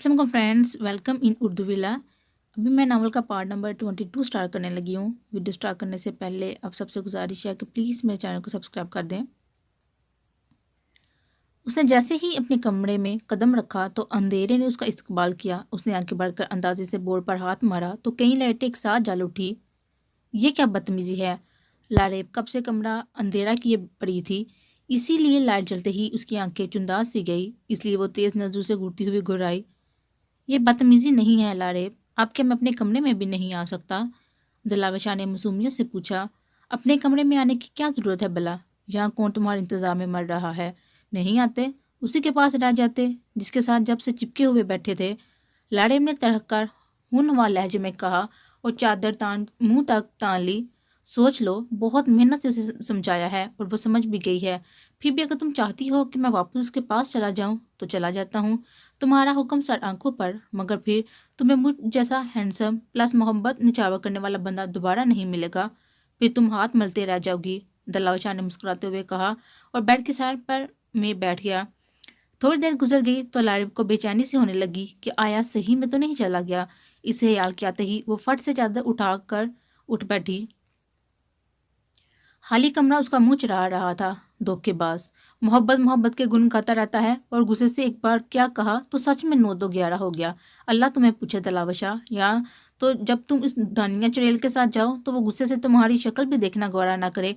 अस्सलाम friends, welcome in Urdu villa. अभी मैं नावल का पार्ट नंबर 22 स्टार्ट करने लगी हूँ। वीडियो स्टार्ट करने से पहले आप सबसे गुजारिश है कि प्लीज़ मेरे चैनल को सब्सक्राइब कर दें। उसने जैसे ही अपने कमरे में कदम रखा तो अंधेरे ने उसका इस्तकबाल किया। उसने आंखें बढ़कर अंदाजे से बोर्ड पर हाथ मारा तो कई लाइटें एक साथ जल उठी। ये क्या बदतमीज़ी है। लारेब कब से कमरा अंधेरा किए पड़ी थी, इसीलिए लाइट जलते ही उसकी आंखें चुंदास सी गई, इसलिए वो तेज़ नज़रों से घूरती हुई घुराई। ये बदतमीज़ी नहीं है लारेब, आप क्या मैं अपने कमरे में भी नहीं आ सकता? दिलावर ने मासूमियत से पूछा। अपने कमरे में आने की क्या ज़रूरत है भला? यहाँ कौन तुम्हारे इंतज़ार में मर रहा है? नहीं आते, उसी के पास रह जाते जिसके साथ जब से चिपके हुए बैठे थे। लारेब ने तड़क कर हुनवा लहजे में कहा और चादर तान मुंह तक तान ली। सोच लो, बहुत मेहनत से उसे समझाया है और वो समझ भी गई है। फिर भी अगर तुम चाहती हो कि मैं वापस उसके पास चला जाऊं तो चला जाता हूं। तुम्हारा हुक्म सर आंखों पर, मगर फिर तुम्हें मुझ जैसा हैंडसम प्लस मोहब्बत निछावर करने वाला बंदा दोबारा नहीं मिलेगा। फिर तुम हाथ मलते रह जाओगी, दलावर शाह ने मुस्कुराते हुए कहा और बेड के साइड पर में बैठ गया। थोड़ी देर गुजर गई तो लारिब को बेचैनी सी होने लगी कि आया सही में तो नहीं चला गया। इसे ख्याल के आते ही वो फट से चादर उठाकर उठ बैठी। खाली कमरा उसका मुंह चढ़ा रहा था। धोखेबाज, मोहब्बत मोहब्बत के गुण गाता रहता है और गुस्से से एक बार क्या कहा तो सच में 9-2-11 हो गया। अल्लाह तुम्हें पूछे दलावशा, या तो जब तुम इस दानिया चुड़ैल के साथ जाओ तो वो गुस्से से तुम्हारी शक्ल भी देखना गवारा ना करे।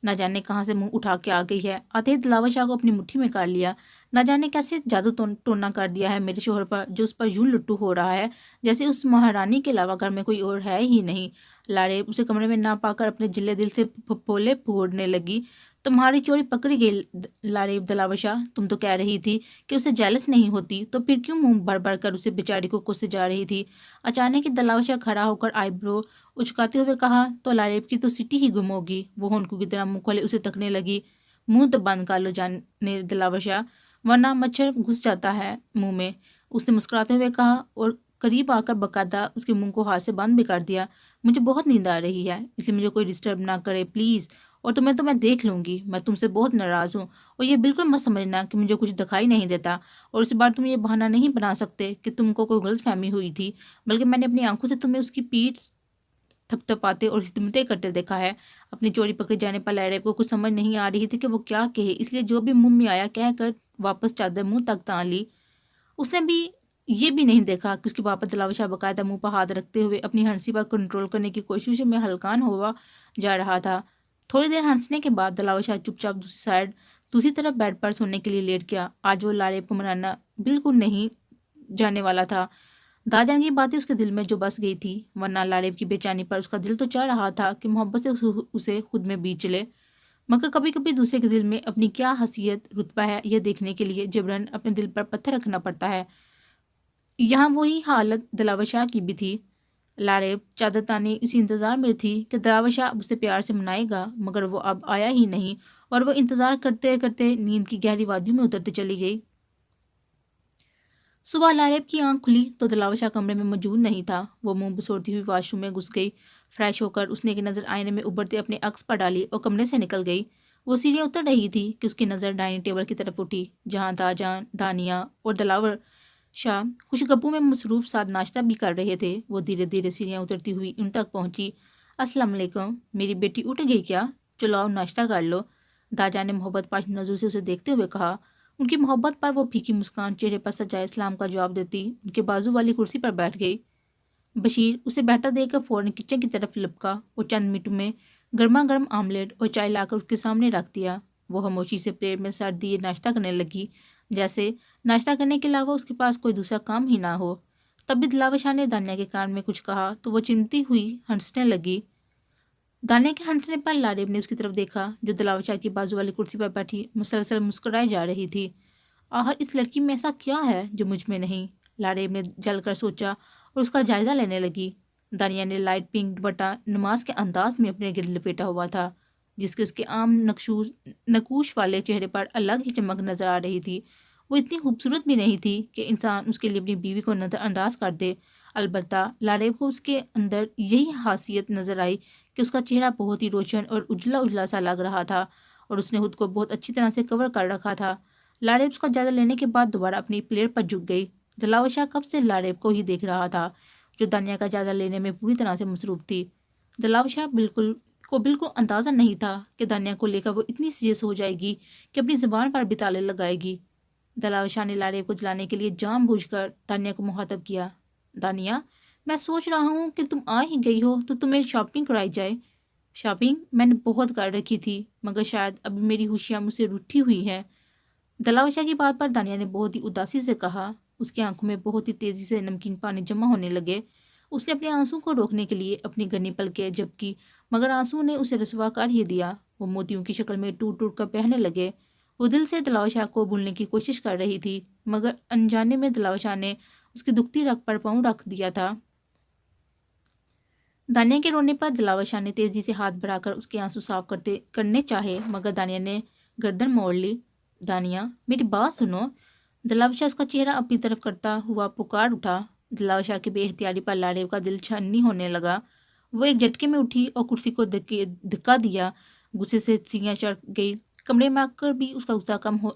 न जाने कहाँ से मुंह उठा के आ गई है। आते ही दिलावशा को अपनी मुट्ठी में कर लिया। न जाने कैसे जादू टोना कर दिया है मेरे शोहर पर, जो उस पर यूं लुट्टू हो रहा है जैसे उस महारानी के अलावा घर में कोई और है ही नहीं। लारेब उसे कमरे में ना पाकर अपने जिले दिल से फपोले फोड़ने लगी। तुम्हारी चोरी पकड़ी गई लारेब दलावशा, तुम तो कह रही थी कि उसे जेलस नहीं होती, तो फिर क्यों मुंह भर भर कर उसे बेचारी को कोसे जा रही थी? अचानक ही दलावशा खड़ा होकर आईब्रो उचकाते हुए कहा, तो लारेब की तो सिटी ही गुम होगी। वो होनकू की तरह मुंह खोले उसे तकने लगी। मुंह तो बंद कर लो जाने दिलावशा, वरना मच्छर घुस जाता है मुंह में, उसने मुस्कुराते हुए कहा और करीब आकर बाकायदा उसके मुंह को हाथ से बंद भी कर दिया। मुझे बहुत नींद आ रही है, इसलिए मुझे कोई डिस्टर्ब ना करे प्लीज़। और तुम्हें तो मैं देख लूँगी, मैं तुमसे बहुत नाराज़ हूँ। और ये बिल्कुल मत समझना कि मुझे कुछ दिखाई नहीं देता। और इस बार तुम ये बहाना नहीं बना सकते कि तुमको कोई गलतफहमी हुई थी, बल्कि मैंने अपनी आंखों से तुम्हें उसकी पीठ थपथपाते और हिदमतें करते देखा है। अपनी चोरी पकड़े जाने पर लारेब को कुछ समझ नहीं आ रही थी कि वो क्या कहे, इसलिए जो भी मुंह में आया कहकर वापस चादर मुंह तक तान ली। उसने भी ये भी नहीं देखा कि उसके पापा दिलावशा बाकायदा मुंह पर हाथ रखते हुए अपनी हंसी पर कंट्रोल करने की कोशिश में हलकान हुआ जा रहा था। थोड़ी देर हंसने के बाद दिलावशा चुपचाप दूसरी तरफ बेड पर सोने के लिए लेट गया। आज वो लारेब को मनाना बिल्कुल नहीं जाने वाला था। दाजान की बातें उसके दिल में जो बस गई थी, वरना लारेब की बेचैनी पर उसका दिल तो चाह रहा था कि मोहब्बत से उसे खुद में बींच ले, मगर कभी कभी दूसरे के दिल में अपनी क्या हसीयत रुतबा है यह देखने के लिए जबरन अपने दिल पर पत्थर रखना पड़ता है। यहाँ वही हालत दिलावर शाह की भी थी। लारेब चादर तानी इसी इंतज़ार में थी कि दिलावर शाह उसे प्यार से मनाएगा, मगर वो अब आया ही नहीं और वो इंतज़ार करते करते नींद की गहरी वादियों में उतरती चली गई। सुबह लारेब की आंख खुली तो दिलावर शाह कमरे में मौजूद नहीं था। वो मुंह बसोड़ती हुई वॉशरूम में घुस गई। फ्रेश होकर उसने एक नज़र आईने में उभरते अपने अक्स पर डाली और कमरे से निकल गई। वो सीढ़ियाँ उतर रही थी कि उसकी नज़र डाइनिंग टेबल की तरफ उठी, जहाँ दाजान, दानिया और दिलावर शाह खुशगप्पू में मसरूफ साथ नाश्ता भी कर रहे थे। वो धीरे धीरे सीढ़ियाँ उतरती हुई उन तक पहुँची। अस्सलाम वालेकुम, मेरी बेटी उठ गई क्या? चलो आओ नाश्ता कर लो, दाजा ने मोहब्बत पाश नज़रों से उसे देखते हुए कहा। उनकी मोहब्बत पर वो फीकी मुस्कान चेहरे पर सजाए इस्लाम का जवाब देती उनके बाजू वाली कुर्सी पर बैठ गई। बशीर उसे बैठा देखकर फ़ौरन किचन की तरफ लपका और चंद मिनटों में गर्मा गर्म आमलेट और चाय लाकर उसके सामने रख दिया। वो खामोशी से प्लेट में सर दिए नाश्ता करने लगी, जैसे नाश्ता करने के अलावा उसके पास कोई दूसरा काम ही ना हो। तभी दिलावर शाह ने दानिया के कान में कुछ कहा तो वो चिमटी हुई हंसने लगी। दानिया के हंसने पर लारेब ने उसकी तरफ देखा, जो दिलावर शाह की बाजू वाली कुर्सी पर बैठी मुसलसल मुस्कुराई जा रही थी। आखिर इस लड़की में ऐसा क्या है जो मुझ में नहीं? लारेब ने जलकर सोचा और उसका जायजा लेने लगी। दानिया ने लाइट पिंक दुपट्टा नमाज के अंदाज में अपने गिर्द लपेटा हुआ था, जिसके उसके आम नकूश वाले चेहरे पर अलग ही चमक नजर आ रही थी। वो इतनी खूबसूरत भी नहीं थी कि इंसान उसके लिए अपनी बीवी को नज़रअंदाज कर दे। अलबत्ता लारेब को उसके अंदर यही खासियत नजर आई कि उसका चेहरा बहुत ही रोशन और उजला उजला सा लग रहा था और उसने खुद को बहुत अच्छी तरह से कवर कर रखा था। लारेब उसका जायजा लेने के बाद दोबारा अपनी प्लेट पर झुक गई। دلاور شاہ کب سے لاریب کو ہی دیکھ رہا تھا جو دانیہ کا جائزہ لینے میں پوری طرح سے مصروف تھی۔ دلاور شاہ بالکل اندازہ نہیں تھا کہ دانیہ کو لے کر وہ اتنی سیریس ہو جائے گی کہ اپنی زبان پر بھی تالے لگائے گی۔ دلاور شاہ نے لاریب کو جلانے کے لیے جان بوجھ کر دانیہ کو مخاطب کیا۔ دانیہ، میں سوچ رہا ہوں کہ تم آ ہی گئی ہو تو تمہیں شاپنگ کرائی جائے۔ شاپنگ میں نے بہت کر رکھی تھی، مگر شاید ابھی میری ہوشیاں مجھ سے روٹھی ہوئی ہے۔ دلاور شاہ کی بات پر دانیہ نے بہت ہی اداسی سے کہا۔ اس کی آنکھوں میں بہت ہی تیزی سے نمکین پانی جمع ہونے لگے۔ اس نے اپنے آنسوں کو روکنے کے لیے اپنی گرنی پلکیں جھپکی، مگر آنسو نے اسے رسوا کر ہی دیا۔ وہ موتیوں کی شکل میں ٹوٹ ٹوٹ کر بہنے لگے۔ وہ دل سے دلاور شاہ کو بھولنے کی کوشش کر رہی تھی، مگر انجانے میں دلاور شاہ نے اس کی دکھتی رگ پر پاؤں رکھ دیا تھا۔ دانیہ کے رونے پر دلاور شاہ نے تیزی سے ہاتھ بڑھا کر اس کے آنسو صاف کرنے چاہے، مگر دانیہ نے گردن موڑ لی۔ دانیہ، میری بات سنو۔ دلاور شاہ اس کا چہرہ اپنی طرف کرتا ہوا پکار اٹھا۔ دلاور شاہ کی بے اختیاری پر لاریب کا دل چھننی ہونے لگا۔ وہ ایک جھٹکے میں اٹھی اور کرسی کو دھکا دیا۔ غصے سے سینیاں چڑھ گئی۔ کمرے میں آ کر بھی اس کا غصہ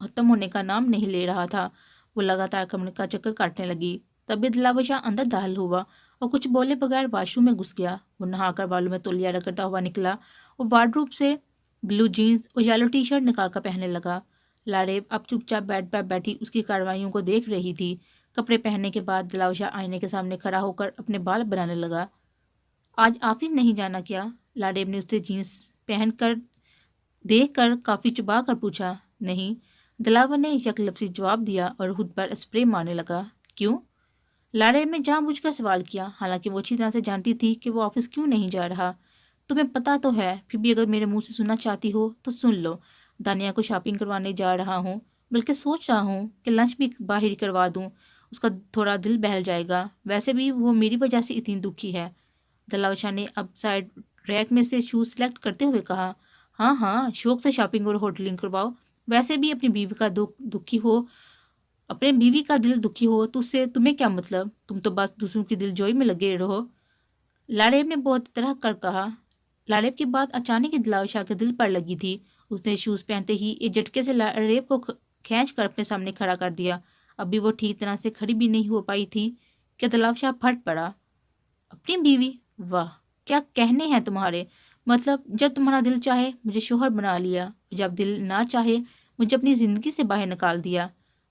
ختم ہونے کا نام نہیں لے رہا تھا۔ وہ لگاتار کمرے کا چکر کاٹنے لگی۔ تبھی دلاور شاہ اندر داخل ہوا اور کچھ بولے بغیر واش روم میں گھس گیا۔ وہ نہا کر بالوں میں تولیہ رگڑتا ہوا نکلا اور وارڈروب سے بلو جینز اور یلو ٹی شرٹ نکال کر پہننے لگا۔ لاریب اب چپ چاپ بیڈ پر بیٹھی اس کی کارروائیوں کو دیکھ رہی تھی۔ کپڑے پہننے کے بعد دلاور شاہ آئینے کے سامنے کھڑا ہو کر اپنے بال بنانے لگا۔ آج آفس نہیں جانا کیا؟ لاریب نے اسے جینس پہن کر دیکھ کر کافی چبا کر پوچھا۔ نہیں، دلاور نے یک لفظی جواب دیا اور خود پر اسپرے مارنے لگا۔ کیوں؟ لاریب نے جان بوجھ کر سوال کیا، حالانکہ وہ اچھی طرح سے جانتی تھی کہ وہ آفس کیوں نہیں جا رہا۔ تمہیں پتا تو ہے، پھر بھی اگر میرے منہ سے سننا چاہتی ہو تو سن لو۔ دانیہ کو شاپنگ کروانے جا رہا ہوں، بلکہ سوچ رہا ہوں کہ لنچ بھی باہر ہی کروا دوں، اس کا تھوڑا دل بہل جائے گا۔ ویسے بھی وہ میری وجہ سے اتنی دکھی ہے۔ دلاور شاہ نے اب سائڈ ریک میں سے شوز سلیکٹ کرتے ہوئے کہا۔ ہاں ہاں، شوق سے شاپنگ اور ہوٹلنگ کرواؤ۔ ویسے بھی اپنی بیوی کا دل دکھی ہو تو اس سے تمہیں کیا مطلب؟ تم تو بس دوسروں کی دل جوئی میں لگے رہو۔ لاریب نے بہت طرح کر کہا۔ لاریب کی بات اچانک ہی دلاور شاہ کے دل پر لگی تھی۔ اس نے شوز پہنتے ہی ایک جھٹکے سے لاریب کو کھینچ کر اپنے سامنے کھڑا کر دیا۔ ابھی وہ ٹھیک طرح سے کھڑی بھی نہیں ہو پائی تھی کہ دلاور شاہ پھٹ پڑا۔ اپنی بیوی؟ واہ، کیا کہنے ہیں تمہارے! مطلب جب تمہارا دل چاہے مجھے شوہر بنا لیا، جب دل نہ چاہے مجھے اپنی زندگی سے باہر نکال دیا۔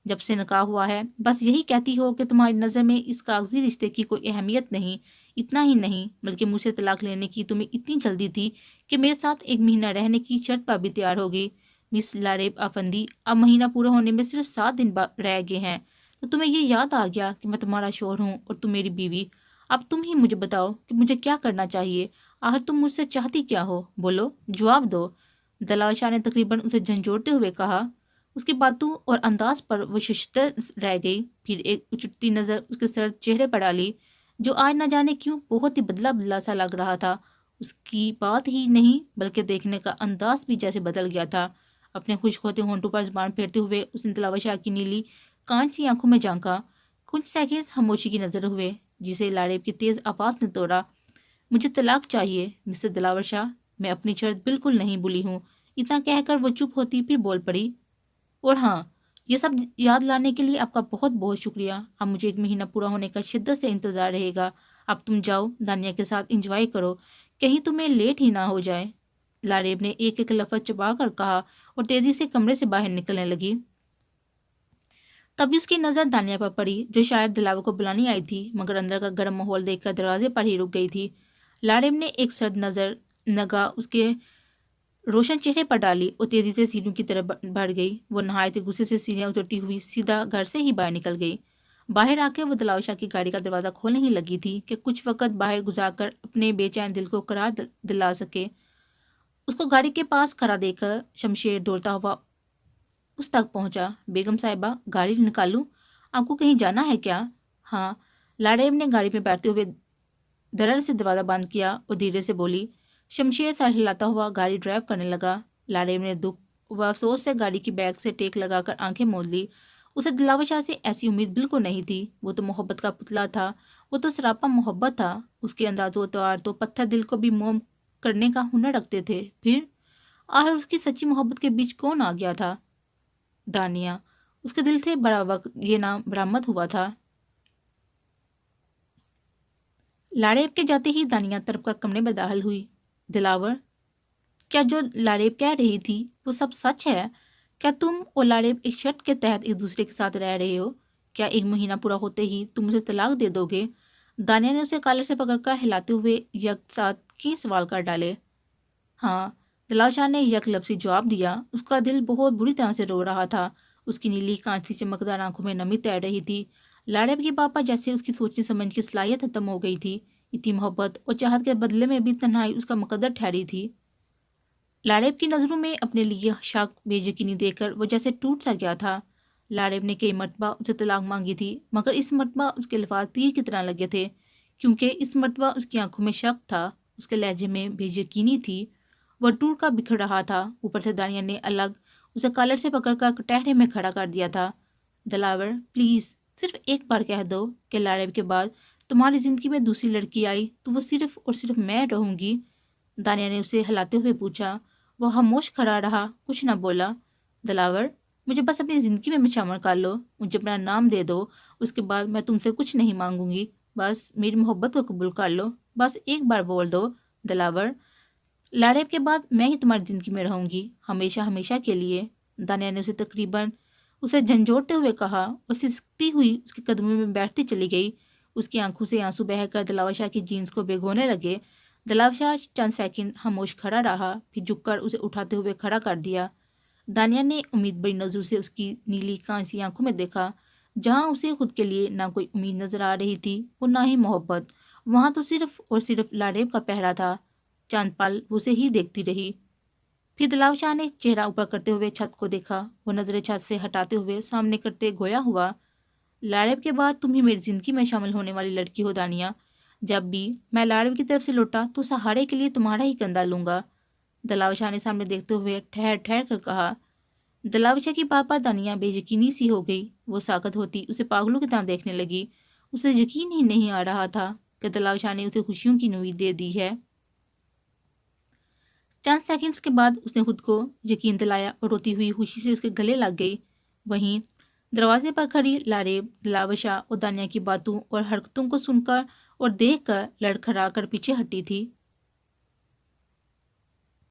جب سے نکاح ہوا ہے بس یہی کہتی ہو کہ تمہاری نظر میں اس کاغذی رشتے کی کوئی اہمیت نہیں۔ اتنا ہی نہیں بلکہ مجھ سے طلاق لینے کی تمہیں اتنی جلدی تھی کہ میرے ساتھ 1 مہینہ رہنے کی شرط پر بھی تیار ہو گئی۔ مس لاریب افندی، اب مہینہ پورا ہونے میں صرف 7 دن رہ گئے ہیں تو تمہیں یہ یاد آ گیا کہ میں تمہارا شوہر ہوں اور تم میری بیوی۔ اب تم ہی مجھے بتاؤ کہ مجھے کیا کرنا چاہیے؟ آخر تم مجھ سے چاہتی کیا ہو؟ بولو، جواب دو۔ دلاور شاہ نے تقریباً اسے جھنجھوڑتے ہوئے کہا۔ اس کی باتوں اور انداز پر وہ ششدر رہ گئی، پھر ایک اچھتی نظر اس کے سرد چہرے پر ڈالی جو آج نہ جانے کیوں بہت ہی بدلا بدلا سا لگ رہا تھا۔ اس کی بات ہی نہیں بلکہ دیکھنے کا انداز بھی جیسے بدل گیا تھا۔ اپنے خشک ہوتے ہونٹوں پر زبان پھیرتے ہوئے اس نے دلاور شاہ کی نیلی کانچ سی آنکھوں میں جھانکا۔ کچھ سیکنڈز خاموشی کی نظر ہوئے جسے لاریب کی تیز آواز نے توڑا۔ مجھے طلاق چاہیے مسٹر دلاور شاہ، میں اپنی شرط بالکل نہیں بھولی ہوں۔ اتنا کہہ کر وہ چپ ہوتی پھر بول پڑی۔ اور ہاں، یہ سب یاد لانے کے لیے آپ کا بہت بہت شکریہ۔ اب مجھے 1 مہینہ پورا ہونے کا شدت سے انتظار رہے گا۔ اب تم جاؤ، دانیہ کے ساتھ انجوائے کرو، کہیں تمہیں لیٹ ہی نہ ہو جائے۔ لاریب نے ایک ایک لفظ چبا کر کہا اور تیزی سے کمرے سے باہر نکلنے لگی۔ تبھی اس کی نظر دانیہ پر پڑی جو شاید دلاور کو بلانی آئی تھی، مگر اندر کا گرم ماحول دیکھ کر دروازے پر ہی رک گئی تھی۔ لاریب نے ایک سرد نگاہ اس کے روشن چہرے پر ڈالی اور تیزی سے سیڑھیوں کی طرف بڑھ گئی۔ وہ نہایت غصے سے سیڑھیاں اترتی ہوئی سیدھا گھر سے ہی باہر نکل گئی۔ باہر آ کے وہ دلاور شاہ کی گاڑی کا دروازہ کھولنے ہی لگی تھی کہ کچھ وقت باہر گزار کر اپنے بے چین دل کو قرار دلا سکے۔ اس کو گاڑی کے پاس کھڑا دیکھ کر شمشیر دوڑتا ہوا اس تک پہنچا۔ بیگم صاحبہ، گاڑی نکالوں؟ آپ کو کہیں جانا ہے کیا؟ ہاں۔ لاریب نے گاڑی میں بیٹھتے ہوئے درر سے دروازہ بند کیا اور دھیرے سے بولی۔ شمشیر سر ہلاتا ہوا گاڑی ڈرائیو کرنے لگا۔ لاریب نے دکھ و افسوس سے گاڑی کی بیک سے ٹیک لگا کر آنکھیں موند لی۔ اسے دلاور شاہ سے ایسی امید بالکل نہیں تھی۔ وہ تو محبت کا پتلا تھا، وہ تو سراپا محبت تھا۔ اس کے انداز و اطوار تو پتھر دل کو بھی موم کرنے کا ہنر رکھتے تھے۔ پھر آخر اس کی سچی محبت کے بیچ کون آ گیا تھا؟ دانیہ۔ اس کے دل سے بڑا وقت یہ نام برآمد ہوا تھا۔ लाड़ेब के जाते ही दानिया तरफ का कमरे में दाखिल हुई। दिलावर, क्या जो लाड़ेब कह रही थी वो सब सच है? क्या तुम और लाड़ेब एक शर्त के तहत एक दूसरे के साथ रह रहे हो? क्या 1 महीना पूरा होते ही तुम मुझे तलाक दे दोगे? दानिया ने उसे कॉलर से पकड़कर हिलाते हुए यक साथ की सवाल कर डाले। हाँ, दिलावर शाह ने यक लफ्ज़ी जवाब दिया। उसका दिल बहुत बुरी तरह से रो रहा था। उसकी नीली कांच सी चमकदार आंखों में नमी तैर रही थी। लाड़ेब की बात पर जैसे उसकी सोचने समझने की सलाहियत खत्म हो गई थी। इतनी मोहब्बत और चाहत के बदले में भी तन्हाई उसका मुकद्दर ठहरी थी। लाड़ेब की नज़रों में अपने लिए शक बेयकीनी देखकर वो जैसे टूट सा गया था। लाड़ेब ने कई मरतबा उसे तलाक मांगी थी, मगर इस मरतबा उसके अल्फाज तीर की तरह लगे थे, क्योंकि इस मरतबा उसकी आंखों में शक था, उसके लहजे में बेयकीनी थी। वह टूट कर बिखर रहा था। ऊपर से दानिया ने अलग उसे कॉलर से पकड़कर कटहरे में खड़ा कर दिया था। दिलावर, प्लीज़ सिर्फ एक बार कह दो कि लाड़ेब के बाद तुम्हारी ज़िंदगी में दूसरी लड़की आई तो वो सिर्फ और सिर्फ मैं रहूँगी। दानिया ने उसे हिलाते हुए पूछा। वह खामोश खड़ा रहा, कुछ न बोला। दिलावर, मुझे बस अपनी ज़िंदगी में शामिल कर लो, मुझे अपना नाम दे दो, उसके बाद मैं तुमसे कुछ नहीं मांगूंगी। बस मेरी मोहब्बत को कबूल कर लो, बस एक बार बोल दो। दिलावर, लाड़ेब के बाद मैं ही तुम्हारी ज़िंदगी में रहूंगी, हमेशा हमेशा के लिए। दानिया ने उसे झंझोड़ते हुए कहा और सिसकती हुई उसके कदमों में बैठती चली गई। उसकी आंखों से आंसू बहकर दिलावर शाह की जीन्स को भिगोने लगे। दिलावर शाह चंद सेकंड खामोश खड़ा रहा, फिर झुककर उसे उठाते हुए खड़ा कर दिया। दानिया ने उम्मीद भरी नज़रों से उसकी नीली कांसी आंखों में देखा। जहाँ उसे खुद के लिए ना कोई उम्मीद नजर आ रही थी और ना ही मोहब्बत, वहाँ तो सिर्फ और सिर्फ लाड़ेब का पहरा था। चंद पल उसे ही देखती रही। फिर दिलावर शाह ने चेहरा ऊपर करते हुए छत को देखा। वो नजरें छत से हटाते हुए सामने करते गोया हुआ। लाड़ेब के बाद तुम ही मेरी जिंदगी में शामिल होने वाली लड़की हो दानिया। जब भी मैं लाड़ेब की तरफ से लौटा तो सहारे के लिए तुम्हारा ही कंधा लूंगा। दिलावर शाह ने सामने देखते हुए ठहर ठहर कर कहा। दिलावर शाह की बात पर दानिया बेयकीनी सी हो गई। वो साकत होती उसे पागलों की तरह देखने लगी। उसे यकीन ही नहीं आ रहा था कि दिलावर शाह ने उसे खुशियों की उम्मीद दे दी है। चंद सेकंड्स के बाद उसने खुद को यकीन दिलाया और रोती हुई खुशी से उसके गले लग गई। वहीं दरवाजे पर खड़ी लाड़ेब दिलावर शाह और दानिया की बातों और हरकतों को सुनकर और देखकर लड़खड़ा कर पीछे हटी थी।